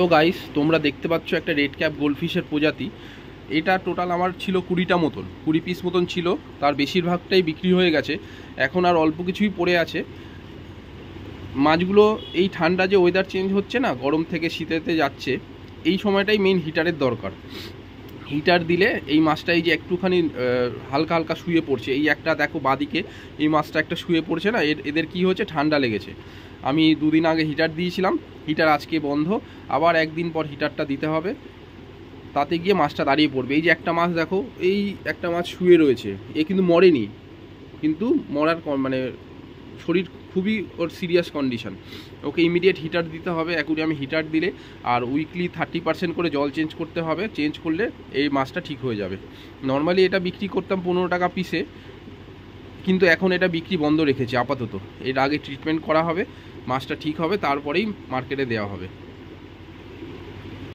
তো গাইস, তোমরা দেখতে পাচ্ছ একটা রেড ক্যাপ গোল্ডফিশের প্রজাতি। এটা টোটাল আমার ছিল 20টা মতন, 20 পিস মতন ছিল। তার বেশিরভাগটাই বিক্রি হয়ে গেছে, এখন আর অল্প কিছুই পড়ে আছে। মাছগুলো এই ঠান্ডা যে ওয়েদার চেঞ্জ হচ্ছে না, গরম থেকে শীতেতে যাচ্ছে, এই সময়টাই মেইন হিটারের দরকার। হিটার দিলে এই মাছটা এই যে একটুখানি হালকা হালকা শুয়ে পড়ছে, এই একটা দেখো বাদিকে এই মাছটা একটা শুয়ে পড়ছে না, এদের কি হচ্ছে, ঠান্ডা লেগেছে। আমি 2 দিন আগে হিটার দিয়েছিলাম, হিটার আজকে বন্ধ, আবার একদিন পর হিটারটা দিতে হবে, তাতে গিয়ে মাছটা দাঁড়িয়ে পড়বে। এই যে একটা মাছ দেখো, এই একটা মাছ শুয়ে রয়েছে, এ কিন্তু মরেনি, কিন্তু মরার মানে শরীর খুবই ওর সিরিয়াস কন্ডিশন। ওকে ইমিডিয়েট হিটার দিতে হবে, অ্যাকুরিয়ামে হিটার দিলে, আর উইকলি 30% করে জল চেঞ্জ করতে হবে। চেঞ্জ করলে এই মাছটা ঠিক হয়ে যাবে। নর্মালি এটা বিক্রি করতাম 15 টাকা পিসে, কিন্তু এখন এটা বিক্রি বন্ধ রেখেছি আপাতত। এর আগে ট্রিটমেন্ট করা হবে, মাছটা ঠিক হবে, তারপরেই মার্কেটে দেওয়া হবে।